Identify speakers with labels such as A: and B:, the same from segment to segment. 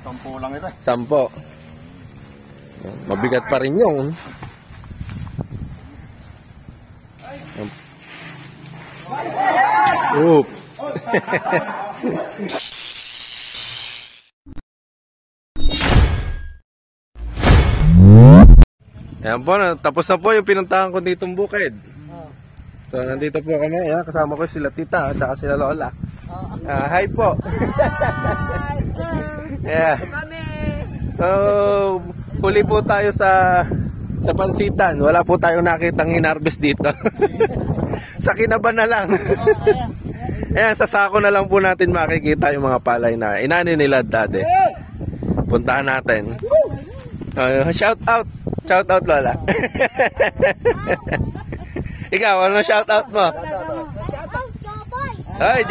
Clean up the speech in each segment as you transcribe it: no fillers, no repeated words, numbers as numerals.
A: 10 lang ito.
B: 10. Mabigat pa rin yung. Oops. Ayan po, tapos na po yung pinuntahan ko ditong bukid. So nandito po kami, ayan, kasama ko sila tita at saka sila lola. Hi po. Yeah. So huli po tayo sa pansitan. Wala po tayong nakitang hinarvest dito. Sa Kinaban na lang. Ayan, sa sako na lang po natin makikita yung mga palay na inani nila dati. Puntahan natin. Shout out lola. Ikaw, ano shout out mo? Ay,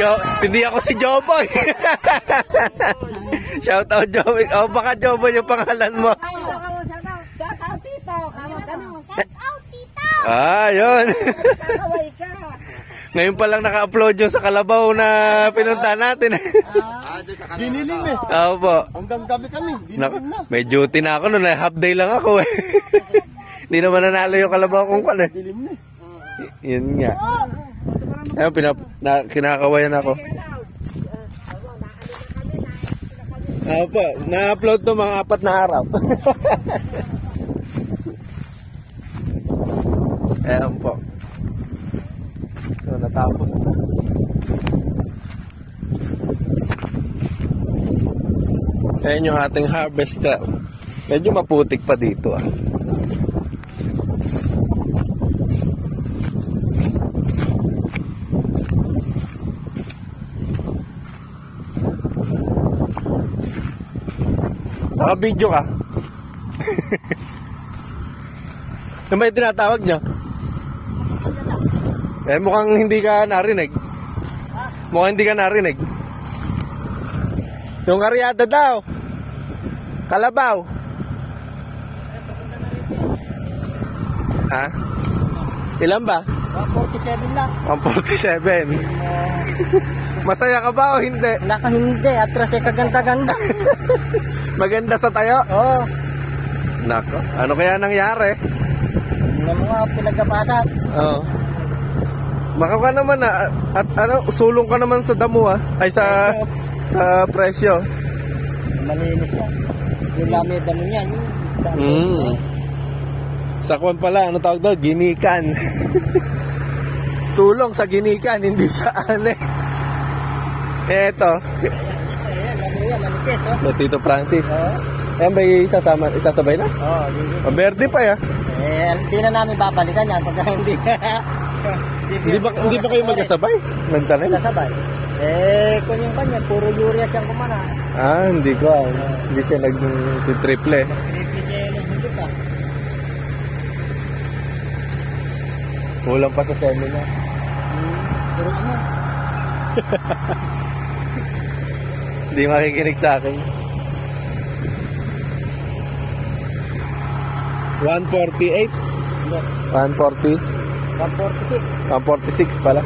B: hindi ako si Joboy. Shout out Joboy. Oh, baka Joboy yung pangalan mo.
C: Shout out tito. Shout out tito.
B: Ah, yun.
C: Kakaway ka.
B: Ngayon pa lang naka-upload yung sa Kalabaw na pinunta natin.
A: Dinilim eh.
B: Oo po.
A: Hanggang gabi kami. Dinilim na.
B: May duty na ako noon. Half day lang ako eh. Hindi naman nanalo yung Kalabaw kong kwan eh.
A: Dilim na.
B: Yun nga. Ayun, kinakawayan ako. Oo po. Na-upload to mga 4 na araw. Ayun po. So, natapos na. Ayan yung ating harvester. Medyo maputik pa dito ah. Naka-video ka. Ano ba yung tinatawag nyo? Eh, mukhang hindi ka narinig. Mukhang hindi ka narinig. Yung karyada daw. Kalabaw. Ha? Ilan ba?
C: 147 lang.
B: 147. Masaya ka ba o hindi?
C: Naka hindi. Atras ay kaganda-ganda.
B: Maganda sa tayo?
C: Oo.
B: Nako. Ano kaya nangyari?
C: Yung mga pinagkapasan.
B: Oo. Baka ka naman na at ano, sulong ka naman sa damo ah. Ay sa presyo.
C: Malinis yan. Yung lamay damo niyan.
B: Sa kwan pala, ano tawag daw? Ginikan. Sulong sa ginikan, hindi sa ane. Eto.
C: Ayan, manipis oh.
B: Tito Francis.
C: Oo.
B: Ayan ba isasabay na?
C: Oo.
B: Verde pa ya.
C: Hindi na namin babalikan yan pagka hindi.
B: Hindi ba kayo magkasabay? Nagtanim?
C: Kasabay. Kung yung kanya, puro urea siyang kumana.
B: Ah, hindi ko. Hindi siya nag-triple.
C: Triple siya nagbuto pa.
B: Kulang pa sa seminar.
C: Puro ano?
B: Hindi makikinig sa akin. 148?
C: Hindi.
B: 140?
C: 146.
B: 146 pala.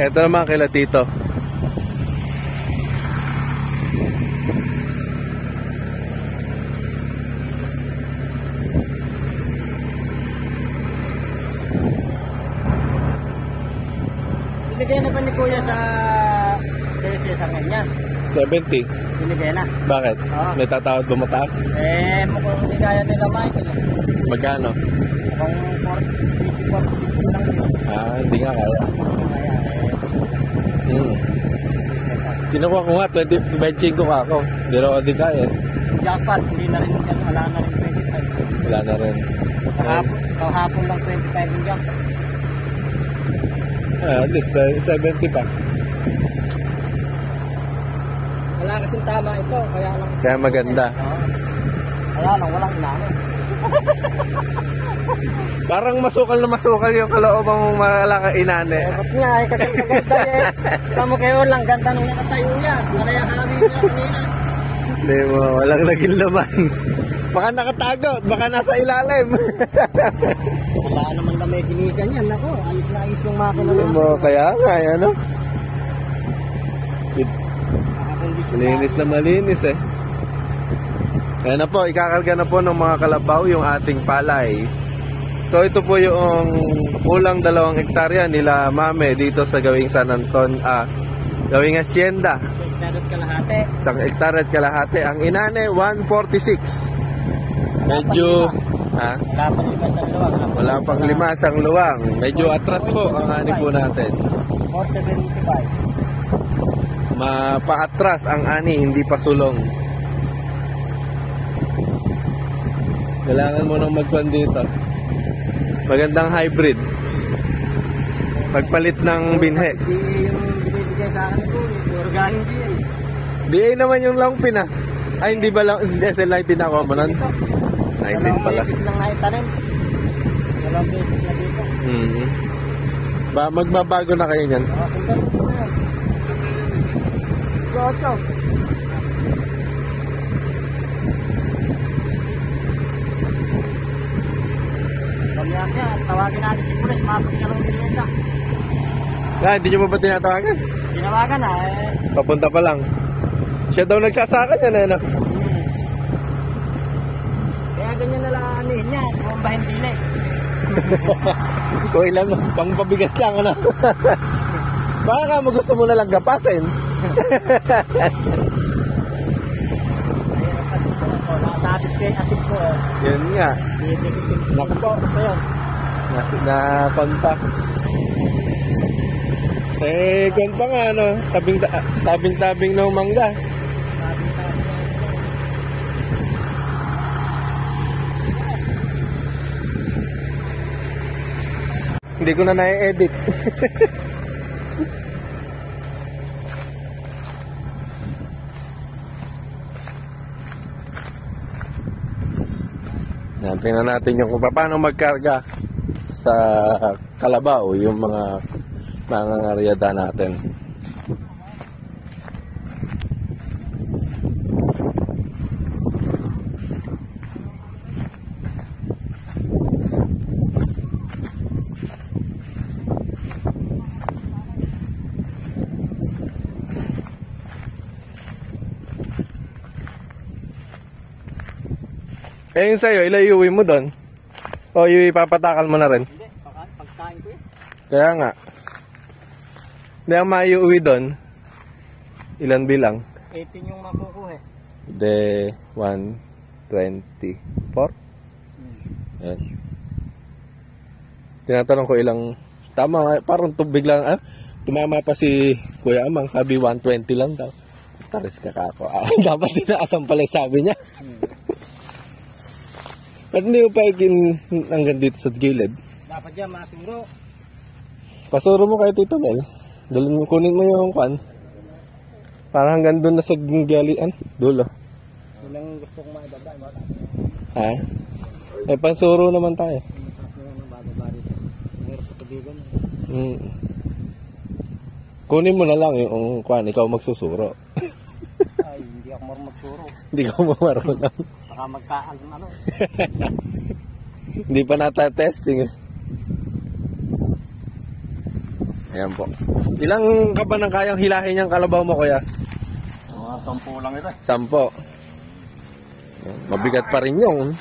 B: Ito naman kila Tito.
C: Binigyan na pa ni Kuya sa sa kanya.
B: 70.
C: Binigyan na.
B: Bakit?
C: Oo.
B: May tatawad ba mataas?
C: Mukhang hindi kaya nila Michael.
B: Magkano?
C: Mukhang 40 lang yun.
B: Hindi nga kaya.
C: Kaya
B: Kinukuha ko nga, 25 ko ako. Hindi rin ako di kaya.
C: jackpot, hindi na rin yan. Wala na rin 25.
B: Wala na rin.
C: Kahapon lang 25 yung jackpot.
B: At least 70 pa.
C: Wala kasing tama ito, kaya lang.
B: Kaya maganda.
C: Kaya lang, walang inanin.
B: Parang masukal na masukal yung kalooban mong malaka inane.
C: Ba't nga, kaganda eh. Kamu kayo lang, ganda nung nakatayo yan. Kaya kami nga kanina.
B: Hindi mo, walang naging laman. Baka nakatago, baka nasa ilalim.
C: Wala naman na may ginigan yan. Ako, ayos na ayos yung makina
B: Hindi mo, kaya nga, ano? Malinis na malinis eh. Kaya na po, ikakarga na po ng mga kalabaw yung ating palay. So ito po yung kulang 2 hektarya nila Mame dito sa gawing San Anton, gawing hacienda. 1 hektarya at kalahati. Ang inane 146. Medyo wala pang 5 ang luwang. Medyo atras po ang ani po natin.
C: 475.
B: Mapaatras ang ani, hindi pa sulong. Kailangan mo nang magkuhan dito. Magandang hybrid. Pagpalit ng binhe.
C: Yung binibigay sa akin ito, organic din.
B: BA naman yung long pin ah. Ay, hindi ba lang, SL lang pinakuha mo nun? 19 pala.
C: 2 beses lang naitanim. 2 beses na dito.
B: Ba, magbabago na kayo niyan.
C: Ocho. Kaya tawagin natin si Pulis, mapagkalong binenta.
B: Hindi nyo pa ba tinatawagan?
C: Tinawagan na eh.
B: Papunta pa lang. Siya daw nagsasaka niya na ano?
C: Kaya ganyan na lang anihin niya, bumbahin dili.
B: Kung ilang, pang pabigas lang ano? Baka ka mo gusto mo na lang gapasin.
C: Nakasabit kayo atid ko eh.
B: Yun nga. Naku po. Na-contact. Kung pa nga ano, tabing-tabing ng mangga. Hindi ko na na-edit. Tingnan natin yung kung paano magkarga sa kalabaw yung mga nangangaryada natin. Eh yung sa'yo, ilayuwi mo doon? O ipapatakal mo na rin?
C: Hindi, pagkain ko eh.
B: Kaya nga. Hindi ang maiuwi doon. Ilan bilang?
C: 18 yung makukuha eh.
B: De 124? Yan. Tinatanong ko ilang... Tama, parang tubig lang. Tumama pa si Kuya Amang. Sabi 120 lang daw. Taris ka ako. Dapat tinaasam pala sabi niya. Ba't hindi mo pa ikin hanggang dito sa gilid?
C: Dapat dyan masuro.
B: Pasuro mo kay Tito Mel. Dalhin mo, kunin mo yung kwan. Para hanggang doon na sa galian. Dulo.
C: Yun ang gusto kong maibaba.
B: Ha? Eh, pansuro naman tayo. Kunin mo na lang yung kwan. Ikaw magsusuro.
C: Ay, hindi ako marunong magsuro.
B: Hindi ko marunong.
C: Baka magkaan ano.
B: Hindi pa nata-testing eh. Ayan po. Ilang ka ba nang kayang hilahin yung kalabaw mo, kuya?
A: 10 lang ito.
B: 10. Mabigat pa rin yung.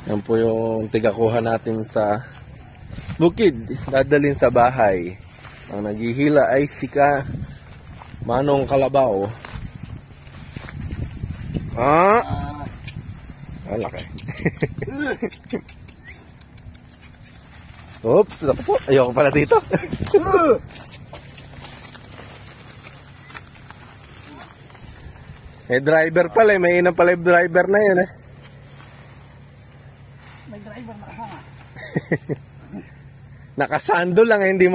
B: Yan po yung tigakuha natin sa bukid. Dadalhin sa bahay. Ang naghihila ay sika Manong Kalabaw. Laki. Oops, naku po. Ayoko pala dito. Eh, driver pala eh. May inang pala yung driver na yun eh.
C: May driver na ka.
B: Nakasando lang eh. Hindi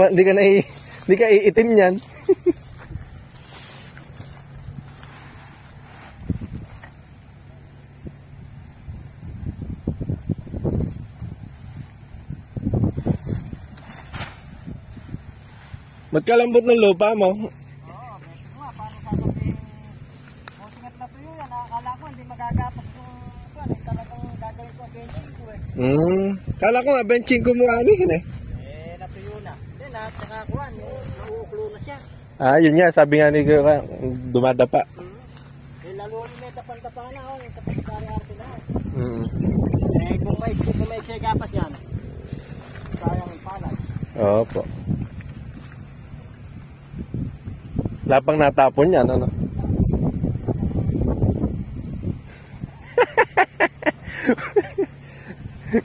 B: ka iitim yan. Magkalambot ng lupa mo.
C: Oo, beses nga, paano sasabihin, kung singat na tuyo yan, akala ko hindi magagapas yung, talagang gagawin ko ang benching ko eh.
B: Kala ko nga, benching ko mo anihin eh.
C: Natuyo na. Hindi, nakakuhan, nauuklo na siya.
B: Yun nga, sabi nga ni Kuya, dumadapa.
C: Lalo ulit may tapan-tapa na ako, yung tapan-tari-arte na ako. Kung may gapas yan, sayang yung palas.
B: Opo. Lapang natapon yan, ano?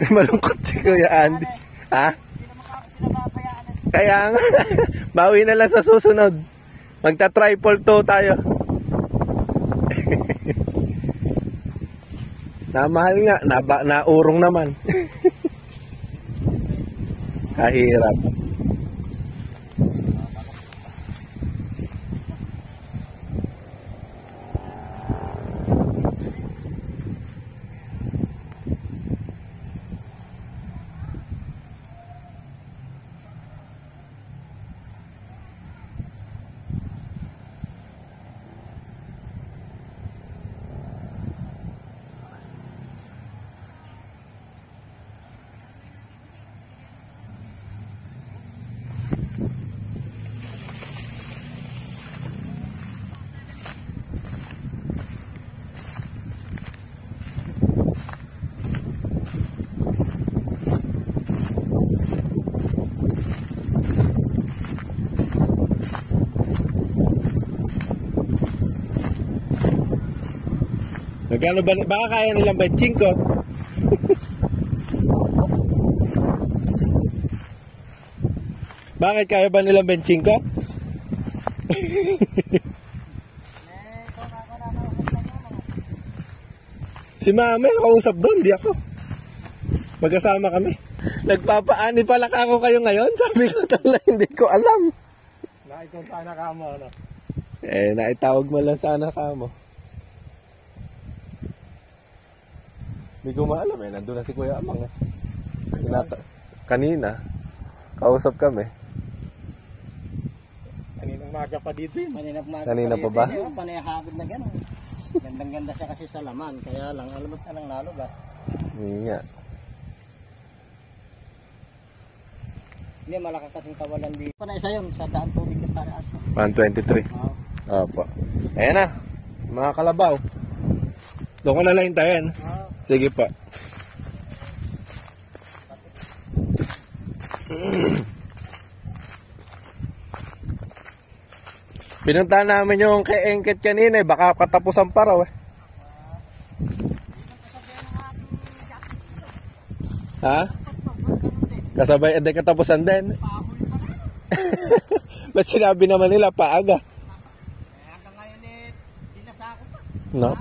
B: Malungkot si Kuya Andy. Ha? Kaya nga, bawi na lang sa susunod. Magta-triple toe tayo. Namahal nga, naurong naman. Kahirap. Magkano ba? Baka kaya nilang benching ko. Bakit kaya ba nilang benching ko? Si Mama nakausap doon, di ako. Magkasama kami. Nagpapaani pala ako kayo ngayon. Sabi ko talaga, hindi ko alam.
C: Naitong sana ka mo, ano?
B: Naitawag mo lang sana ka mo. Hindi ko maalam nandun na si Kuya Amang kanina, kausap kami.
C: Kaninang maga pa dito yun.
B: Kanina pa ba?
C: Panayahagod na gano'n. Gandang-ganda siya kasi sa laman, kaya lang alamot na lang nalugas.
B: Nga.
C: Hindi, malaki kasing kawalan dito. Panay sa yun, sa daan tubig yung para asa.
B: 123. Opo. Ayan na, mga kalabaw. Doon ko na lang hintayin. Sige pa. Pinuntahan namin yung kay Engket kanina baka katapusan pa raw Ha? Kasabay katapusan din. Ba't sinabi naman nila paaga?
C: Hanggang ngayon dinasako pa.
B: No?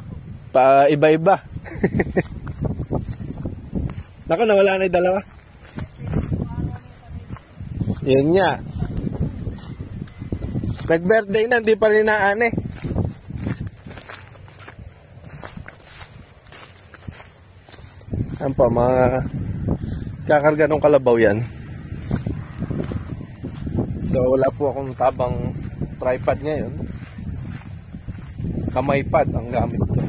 B: Pa iba-iba. Naku, nawala na yung dalawa. Yun nga. Nag-birthday na, hindi pa rin naane. Yan pa, mga kakarga ng kalabaw yan. So, wala po akong tabang tripod ngayon. Kamay pad ang gamit ko.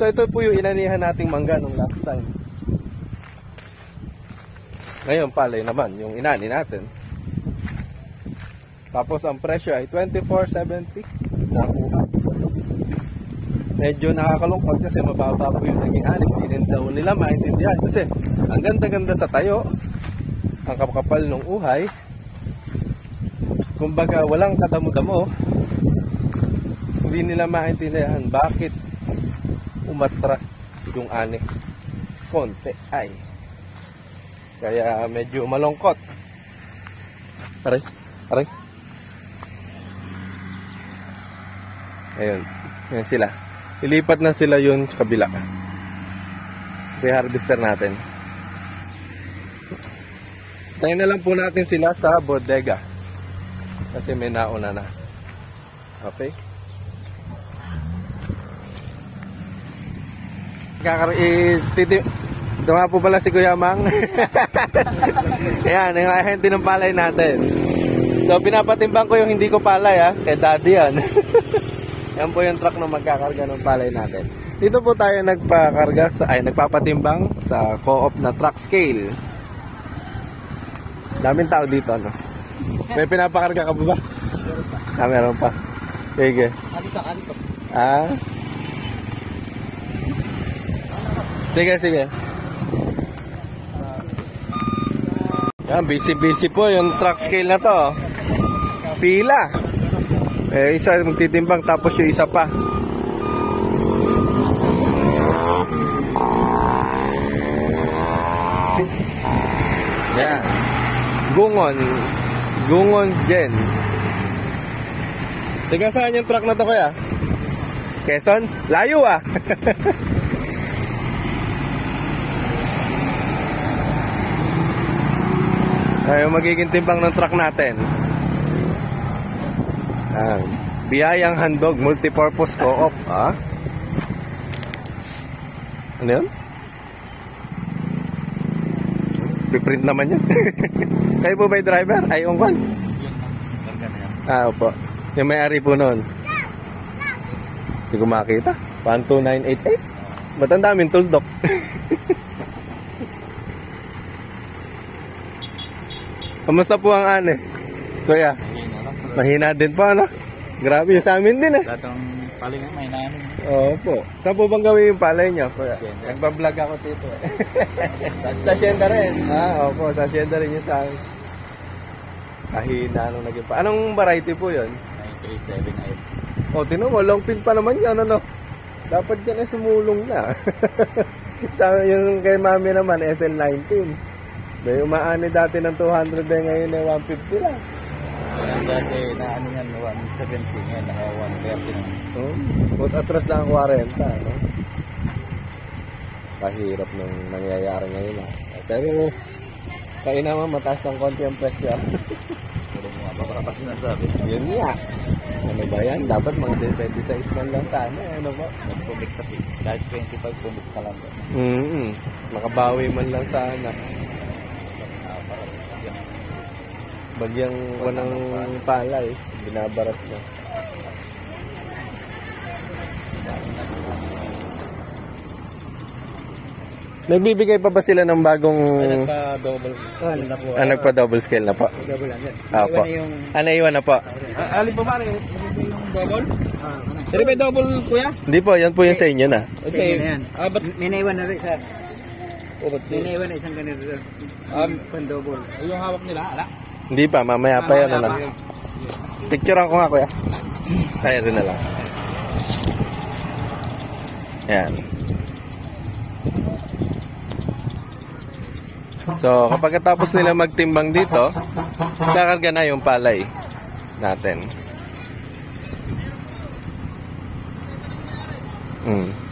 B: So, ito po yung inanihan nating mangga nung last time. Ngayon, palay naman yung inani natin. Tapos, ang presyo ay 24.70. Medyo nakakalungkot kasi mababa po yung naging ani. Hindi rin daw nila maintindihan. Kasi, ang ganda-ganda sa tayo. Ang kapakapal ng uhay. Kumbaga, walang kadamo-damo. Hindi nila maintindihan bakit umatras yung ani. Konti ay. Kaya medyo malungkot. Aray. Ayun. Ayun sila. Ilipat na sila yun sa kabila. Harvester natin. Tayo na lang po natin sila sa bodega. Kasi may nauna na. Okay? Ito nga po pala si Kuya Mang. Ayan, yung ahente ng palay natin. So pinapatimbang ko yung hindi ko palay kay daddy yan. Yan po yung truck na magkakarga ng palay natin. Dito po tayo nagpapatimbang sa co-op na truck scale. Daming tao dito, ano? May pinapakarga ka ba? Meron pa. Sige. Sige. Yan, busy po yung truck scale na to. Pila. Isa magtitimbang tapos yung isa pa. Yan. Gungon Gen. Tiga saan yung truck na to kaya? Quezon? Layo Ay, magiging timbang ng truck natin. Biyayang handog multipurpose co-op. Ano yun? Piprint naman yan. Kayo po ba yung driver? Ay, yung one. Opo. Yung may-ari po noon. Hindi ko makita. 12988. Ba't ang daming tuldok? Kamusta po ang ane? Kuya? Mahina din po, ano? Grabe yung sa amin din
A: Datang palay nga, mahina namin.
B: Opo. Saan po bang gawin yung palay nyo, kuya? Nagbablog ako dito Sa Hacienda rin. Opo. Sa Hacienda rin yung sa amin. Kahina nung naging pa. Anong variety po yun?
A: 9378.
B: Tinan mo, long pin pa naman yan, ano? Dapat yan sumulong na. Sa yung kay mami naman, SL19. May umaani dati ng 200 ngayon ay 150 lang.
A: Dati na ano yan, 170 ngayon, naka 130 naman.
B: Put atras lang ang 40, no? Kahirap nung nangyayari ngayon, Pero, kaya naman mataas ng konti ang presyo.
A: Puro mga papatas na sabi.
B: Yun nga. Ano ba yan? Dapat mga 26 man lang sana. Ano ba?
A: Nag-pumix sa pit. Kahit 25 pumix sa lang.
B: Makabawi man lang sana. Bagyang wanang palay. Binabaras na. Nagbibigay pa ba sila ng bagong...
A: Nagpa-double scale na po.
B: Nagpa-double scale na po?
C: Double lang yan.
B: Opo. Naiwan na po.
A: Alin pa ba rin? Yung double? Pero may double, kuya?
B: Hindi po, yan po yung sa inyo na.
C: Okay. May naiwan na rin, sir. May naiwan na isang ganito, sir. Pan-double.
A: Yung hawak nila, ala?
B: Hindi pa, mamaya pa yan. Picturean ko nga, kuya. Kaya rin na lang. Ayan. So, kapag tapos nila magtimbang dito, kakarga na yung palay natin.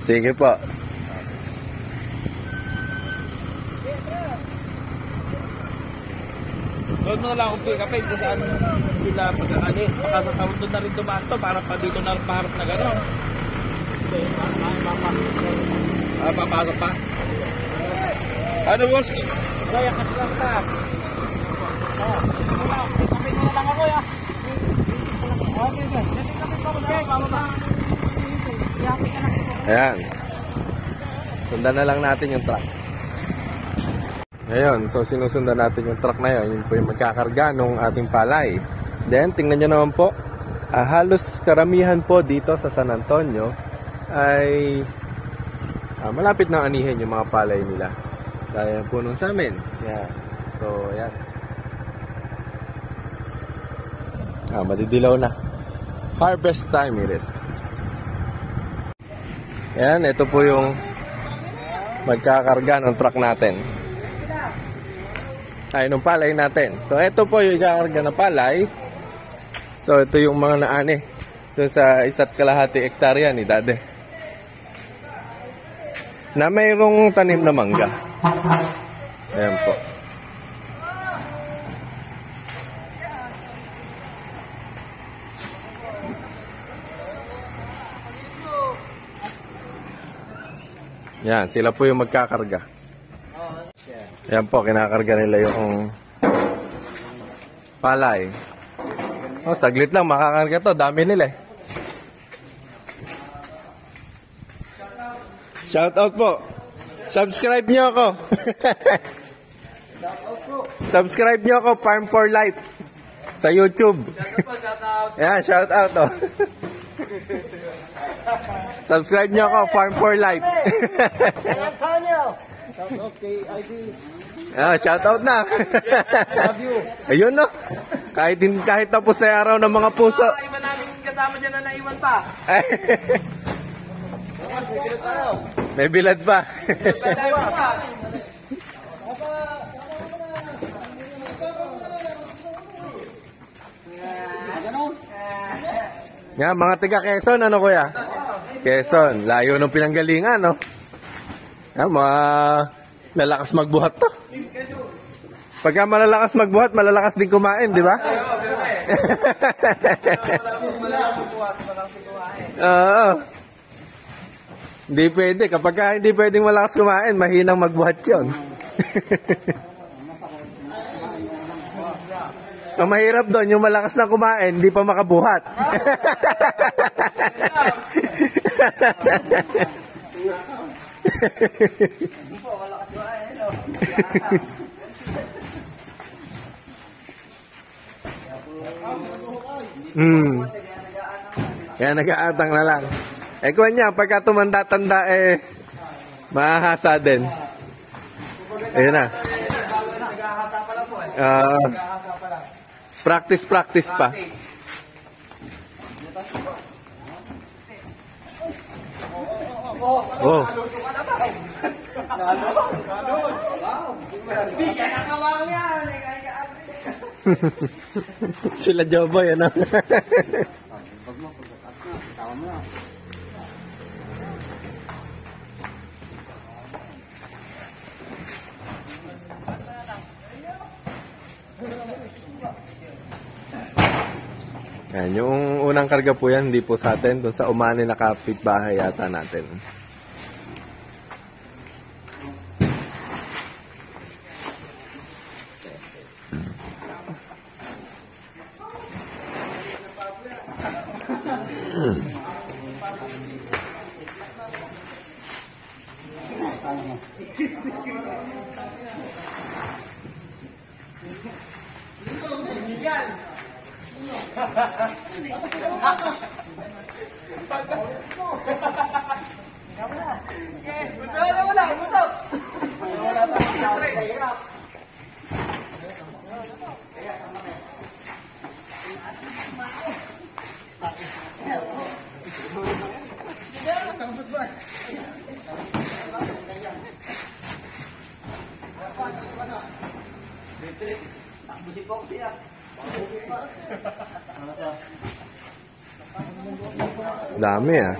B: Sige po.
A: Huwag mo na lang akong pick-upin kung saan sila pagkakalis. Baka sa taon doon na rin dumaan to para pa dito na paharap na gano'n. Papasok pa. Ano boss? Kaya kasi lang ka. Kapit mo lang ako ya.
B: Ayan. Sundan na lang natin yung truck. Ngayon, so sinusundan natin yung truck na yun. Yun po yung magkakarga ng ating palay. Then, tingnan nyo naman po. Halos karamihan po dito sa San Antonio ay malapit na anihin yung mga palay nila. Kaya po nung sa amin. Yan. So, yan. Madidilaw na. Harvest time it is. Yan, ito po yung magkakarga ng truck natin. Ay, nung palay natin. So, ito po yung kakarga ng palay. So, ito yung mga naani doon sa 1.5 hektarya ni Dade. Na mayroong tanim na mangga. Ayan po. Yan, sila po yung magkakarga. Ayan po, kinakarga nila yung palay. Oh, saglit lang, makakarga to. Dami nila eh. Shout out po. Subscribe nyo ako. Subscribe nyo ako, Farm for Life. Sa YouTube. Ayan, shout out oh. Subscribe nyo ako, Farm for Life.
C: Antonio! Shout out kay ID.
B: Ah, shout out na.
C: Love you.
B: Ayun no. Kahit tapos na araw ng mga puso.
A: Iba namin kasama dyan na naiwan pa.
B: May bilad pa.
A: Naiwan pa.
B: Yan, mga tiga Quezon, ano kuya? Quezon, layo ng pinanggalingan, no? Yan, mga lalakas magbuhat to. Pagka malalakas magbuhat, malalakas din kumain, di ba? Oo. Hindi pwede. Kapag hindi pwedeng malakas kumain, mahinang magbuhat yun. Ang mahirap doon, yung malakas na kumain, hindi pa makabuhat. Kaya nag-aatang na lang. Eh kung niya, pagka tumanda-tanda eh, mahahasa din. Ayun na. Practice pa. Oh. Sila Joboy, ano? Yan, yung unang karga po yan, hindi po sa atin. Doon sa umani na kapitbahay yata natin. Dami ah.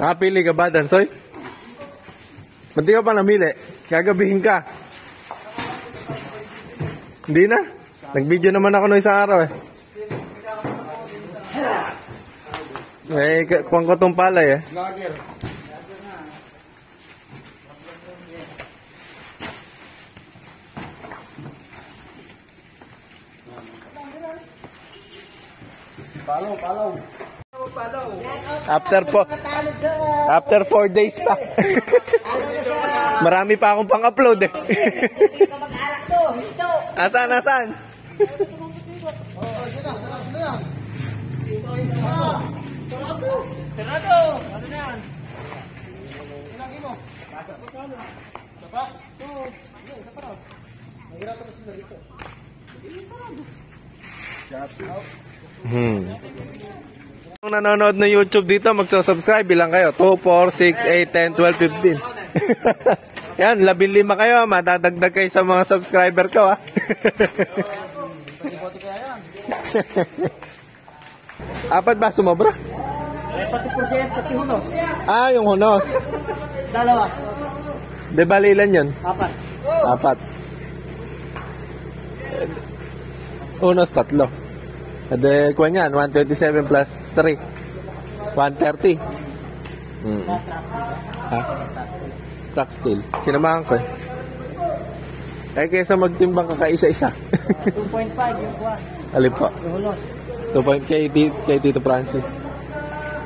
B: Nakapili ka ba, Dansoy? Ba't di ka pa namili? Gagabihin ka. Hindi na? Nag-video naman ako noong isang araw eh. Eh, kuwang ko tong palay eh.
A: Follow.
B: After 4 days pa. Marami pa akong pang-upload eh. Asan?
A: Senado! Ano na yan? Lagi mo. Dapat? Nahirapan na sila dito.
B: Kung nanonood ng YouTube dito, magsusubscribe. Bilang kayo? 2, 4, 6, 8, 10, 12, 15. Yan, 15 kayo. Madadagdag kayo sa mga subscriber ko, ha? Apat ba sumobra?
C: Pati porsyento, pati hunos.
B: Ah, yung hunos.
C: Dalawa.
B: De balilan yun?
C: 4.
B: 4. Hunos, 3. Ade, kuha niyan, 127 plus 3. 130. Ha? Truck scale. Sinamahan ko eh. Ay, kaysa magtimbang ka kaisa-isa.
C: 2.5 yung kuha.
B: Alin po?
C: Yung hulos.
B: 2 kay Tito Francis.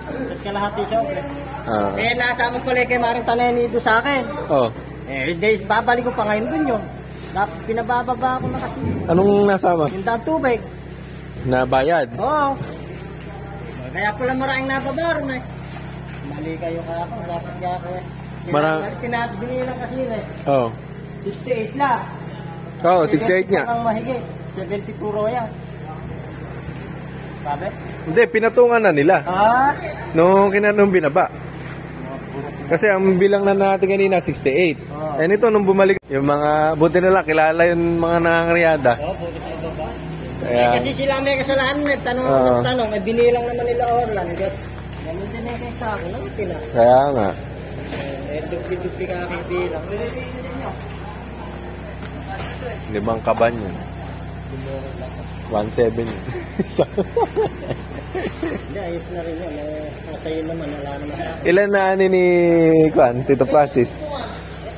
C: At kalahati siya, okay.
B: Ah.
C: Eh, nasama pala kay Maring Taneni doon sa akin.
B: Oh.
C: Babalik ko pa ngayon dun yun. Pinabababa ko na kasi.
B: Anong nasama?
C: Yung daan tubig.
B: Na bayad?
C: Oo. Kaya pala maraming nababaron eh. Mali kayo kaya ako. Dapat kaya ako eh. Binilang kasi yun eh.
B: Oh.
C: 68 lang.
B: Oo, 68 nga.
C: Ang mahigit. 72 roya. Sabi?
B: Hindi, pinatungan na nila.
C: Ah?
B: Nung binaba. Kasi ang bilang na natin kanina, 68.
C: Oh.
B: Eh nito, nung bumalik, yung mga, buti nila, kilala yung mga nangangaryada.
C: Oo, buti na baba.
B: Kaya,
C: Kasi sila may kasalanan eh. Tanong, eh, binilang naman nila Orlan. Ganun din eh kayo sa akin. Ano pina?
B: kaya nga.
C: Dugli-dugli ka aking bilang.
B: 5 kaban yun. 1.7 yun.
C: Hindi, ayos na rin yun. Nasa yun naman, wala naman sa akin.
B: Ilan na ani ni Tito Francis?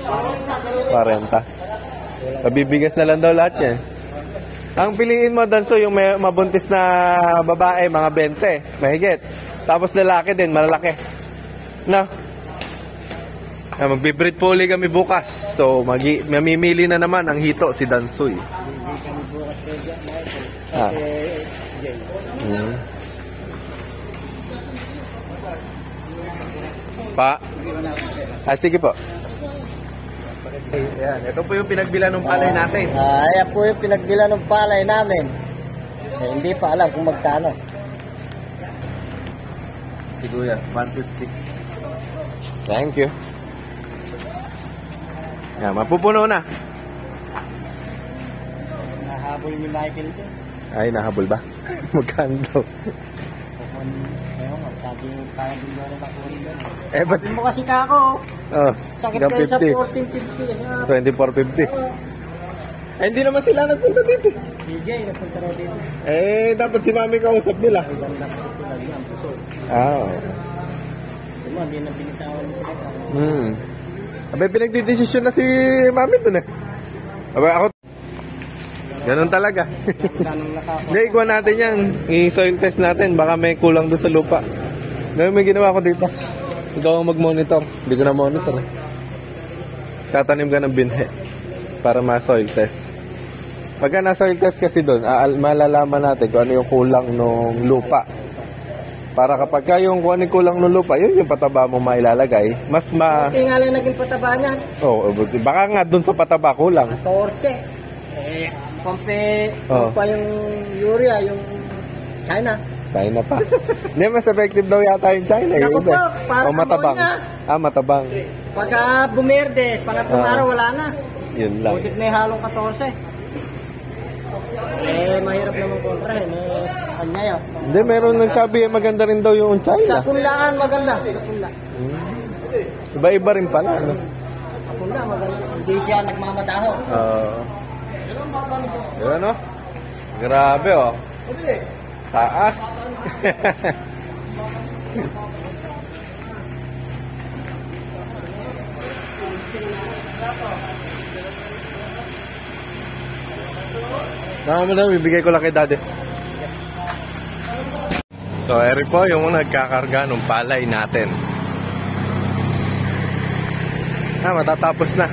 B: 40. Pabibigas na lang daw lahat yan. Ang piliin mo, Danso, yung may mabuntis na babae, mga 20, mahigit. Tapos lalaki din, malalaki. No? Magbe-breed puli kami bukas. So, mamimili na naman ang hito, si Dansoy.
C: Hindi kami bukas kayo dyan, Michael.
B: Ah.
C: Kasi, Jay.
B: Pa? Sige po. Ayan, ito po yung pinagbilan ng palay natin.
C: Ayan po yung pinagbilan ng palay namin. Eh, hindi pa alam kung magkano.
B: Siguro yan, 150. Thank you. Ayan, mapupuno na.
C: Nahabol ni Michael din.
B: Ay, nahabol ba? Magkano daw?
C: Ewan nga, sabi yung kaya din doon na nakuhin doon.
B: Eh, ba't?
C: Sabi mo kasi kako.
B: Oh,
C: Sakit
B: hanggang
C: kayo sa
B: 14.50. 24.50. Eh, hindi naman sila nagpunta dito.
C: DJ, nagpunta raw dito.
B: Eh, dapat si Mami kausap nila.
C: Ay, ganda kasi sila yan. Puso.
B: Ah,
C: Diba, hindi na binitawan sila.
B: Abay, pinagdidesisyon na si Mami dun eh. Abay, ako. Ganun talaga.
C: Ganong nakakuha.
B: Hindi, ikuha natin yan. I-soil test natin. Baka may kulang doon sa lupa. Ngayon may ginawa ko dito. Ikaw ang mag-monitor. Hindi ko na monitor eh. Tatanim ka ng binhe para ma-soil test. Pagka na-soil test kasi doon, malalaman natin kung ano yung kulang ng lupa. Para kapag ka yung kung ano yung kulang ng lupa, yun yung pataba mo mailalagay. Mas
C: Buti nga lang naging pataba niyan.
B: Oh, baka nga doon sa pataba kulang.
C: 14. Eh,
B: Oh.
C: pa yung urea, yung China.
B: China pa. Hindi, mas effective daw yata yung China.
C: Naku po, parang
B: matabang.
C: ammonia.
B: Matabang.
C: Pagka bumerde, pangatlong araw wala na.
B: Yun lang.
C: Butit na yung halong 14. Eh, mahirap naman kontrahin. Kanya yun.
B: Hindi, meron nagsabi maganda rin daw yung
C: Sa
B: China.
C: punlaan maganda. Sa punla.
B: Iba-iba rin pala. Ano?
C: Sa punla maganda. Hindi siya nagmamadaho.
B: Yun, no? Grabe, oh. Taas. Madam, bibigay ko lang kay daddy. So, eri po yung nagkakarga ng palay natin. Matatapos na.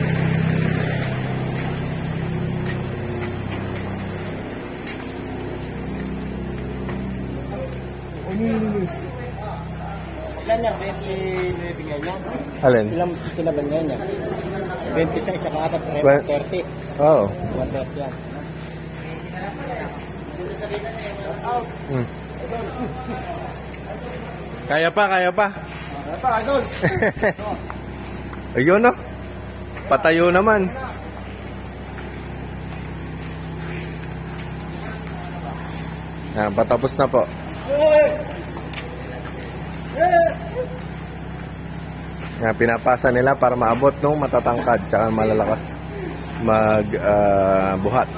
C: Ilan yan? 20 bibigyan niya?
B: Alin?
C: Ilang kinaban niya niya? 20 sa isa kapat, 30.
B: Oo.
C: 130 yan.
B: Kaya pa, kaya pa.
C: Kaya pa, idol.
B: Ayun, no? Patayo naman. Patapos na po. Pinapasa nila para maabot nung matatangkad tsaka malalakas buhat.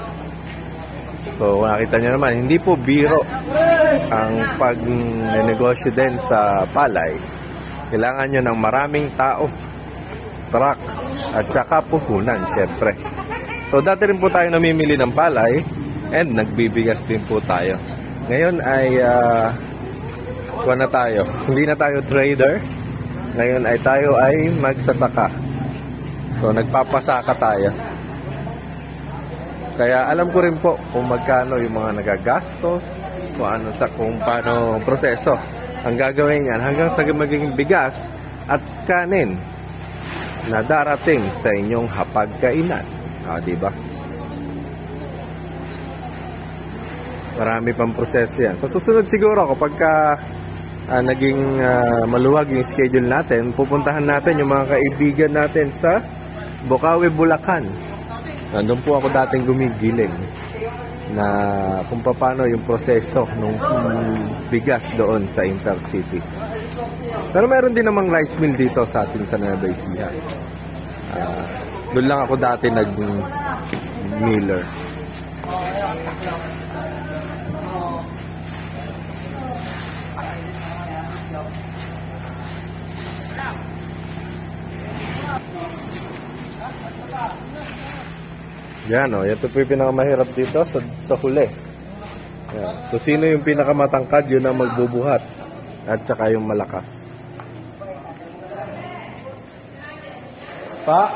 B: So nakita nyo naman, hindi po biro ang pag-negosyo din sa palay. Kailangan nyo ng maraming tao, truck, at tsaka puhunan syempre. So dati rin po tayo namimili ng palay and nagbibigas din po tayo. Ngayon ay kuha na tayo. Hindi na tayo trader. Ngayon ay tayo ay magsasaka. So nagpapasaka tayo. Kaya alam ko rin po kung magkano yung mga nagagastos, kung paano proseso. Ang gagawin yan hanggang sa magiging bigas at kanin na darating sa inyong hapagkainan. Diba? Marami pang proseso yan. Sa susunod siguro kapag naging maluwag yung schedule natin, pupuntahan natin yung mga kaibigan natin sa Bocaue, Bulacan. Nandun po ako dating gumigiling na kung paano yung proseso ng bigas doon sa Intercity. Pero meron din namang rice mill dito sa atin sa Nueva Ecija. Doon lang ako dati nag-miller. Yan o, ito po yung pinakamahirap dito sa huli. Yan. So sino yung pinakamatangkad, yun ang magbubuhat. At saka yung malakas. Pa?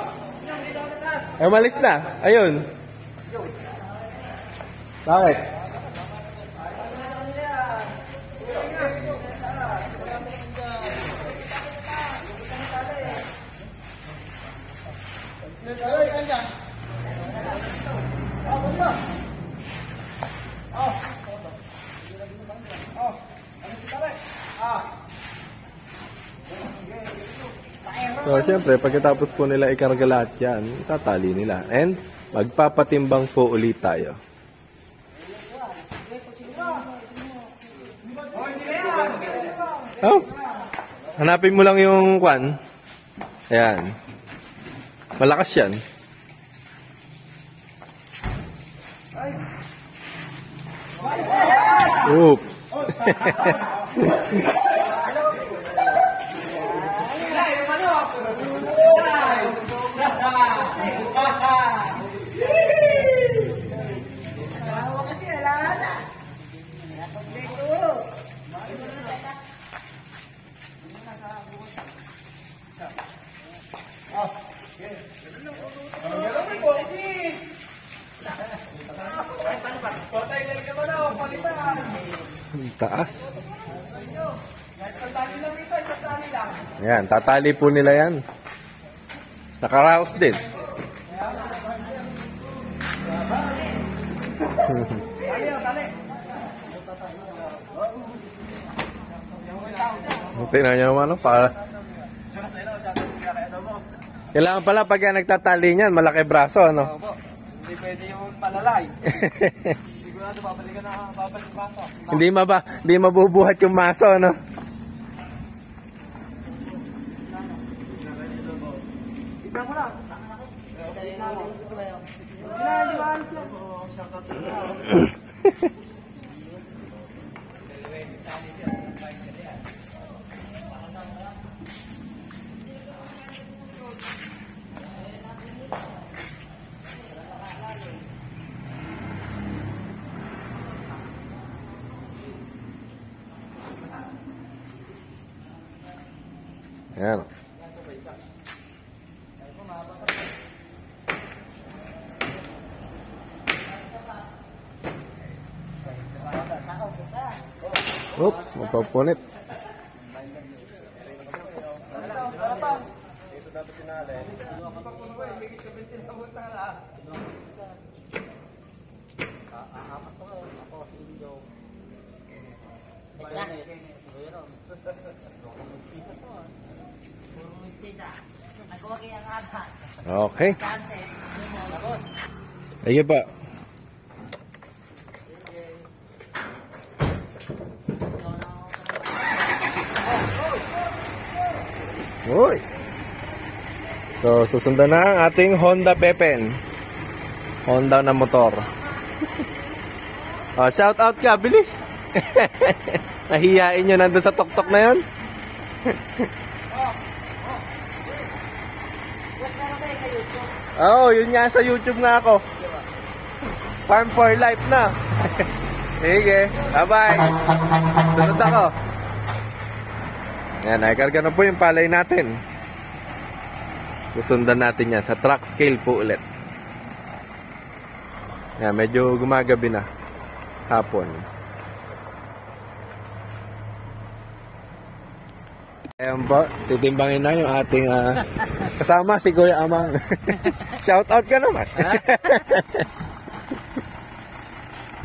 B: Ay, malis na. Ayun. Bakit? So, siyempre, pagkatapos po nila ikarga lahat yan, tatali nila. And, magpapatimbang po ulit tayo. Oh, hanapin mo lang yung kwan. Ayan. Malakas yan. Oops. Taas. Yan, tatali po nila yan. Nakaraos din. Tingnan niyo naman, para kailangan pala pag yan nagtatali niyan, malaki braso, ano?
A: Hindi pwede yung malalay. Sigurado babalik yung braso.
B: Hindi mabubuhat yung maso, ano?
C: Tignan mo lang.
B: Ayan. Oops, mapapunit. Okay. Sige pa. Uy. So, susundan na ang ating Honda Pepen. Honda na motor. Oh, shout out ka, bilis. Nahiyain nyo nandun sa tuktok na yun. Oo, yun nga sa YouTube nga ako. Farm for Life na. Sige, bye-bye. Sunod ako. Yan, naikarga na po yung palay natin. Susundan natin yan sa truck scale po ulit. Yan, medyo gumagabi na. Hapon. Ayan po, titimbangin na yung ating kasama si Kuya Amang. Shout out ka naman.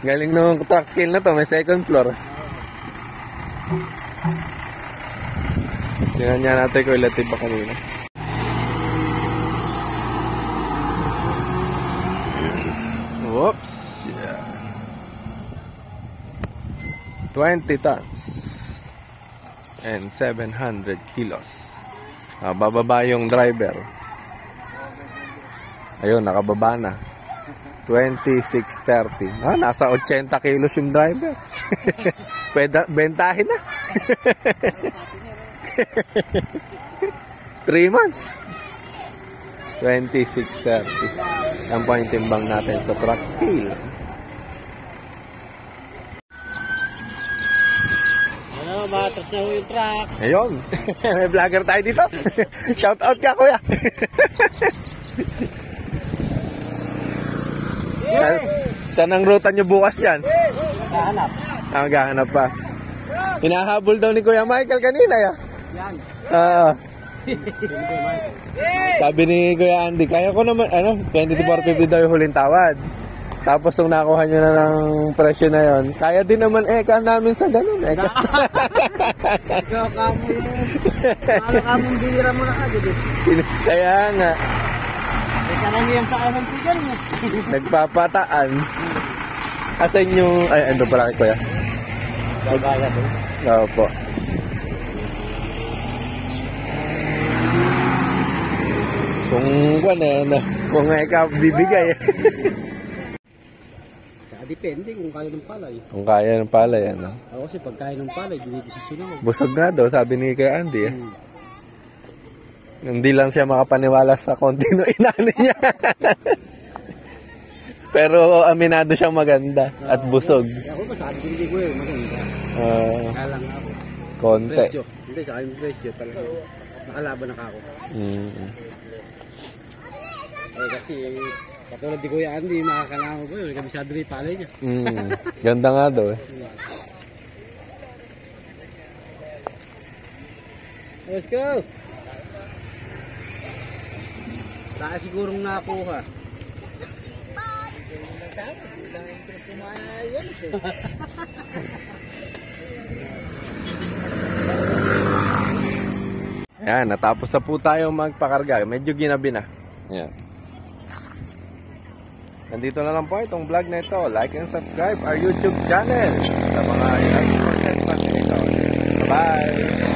B: Galing nung truck scale na to, may second floor. Tingnan niya natin kung ilatid pa kanina. Whoops. Yeah. 20 tons. And 700 kilos. Bababa yung driver. Ayun, nakababa na. 2630. Nasa 80 kilos yung driver. Pwede, bentahin na. 3 months. 2630. Yan po yung timbang natin sa truck scale.
C: Matras na ho yung truck.
B: Ayun. May vlogger tayo dito. Shout out ka, kuya. Saan ang ruta nyo bukas dyan?
C: Kahanap.
B: Maghahanap pa. Hinahabol daw ni Kuya Michael kanina ya.
C: Yan.
B: Sabi ni Kuya Andy, kaya ko naman, 24.50 daw yung huling tawad. Tapos nung nakuha nyo na ng presyo na yon, kaya din naman namin sa ganun.
C: Ikaw kamo yun. Ano kamong bihira mo na agad eh.
B: Kaya nga.
C: Ika lang yan sa anong tigan niya.
B: Nagpapataan. Asan yung, ando pala kay Kuya.
C: Gagaya doon.
B: Opo. Kung ikaw bibigay.
C: Depende kung kaya ng palay.
B: Kung kaya ng palay,
C: Ako kasi pag kaya ng palay, dinidesisyon ako.
B: Busog nga daw, sabi ni Kuya Andy. Hindi lang siya makapaniwala sa konti no inani niya. Pero aminado siyang maganda at busog.
C: Ako ba sabi hindi ko maganda. Kaya lang ako.
B: Konti.
C: Presyo. Hindi, sa aking presyo talaga. Nakalaban na ako. Kasi katulad di Kuya Andy, makakalama ko yun. Kabisado rin palay niya.
B: Ganda nga daw eh.
C: Let's go! Baka sigurong nakuha.
B: Ayan, natapos na po tayo magpakarga. Medyo ginabi na. Ayan. Nandito na lang po itong vlog na ito. Like and subscribe our YouTube channel sa mga content pa nito. Bye!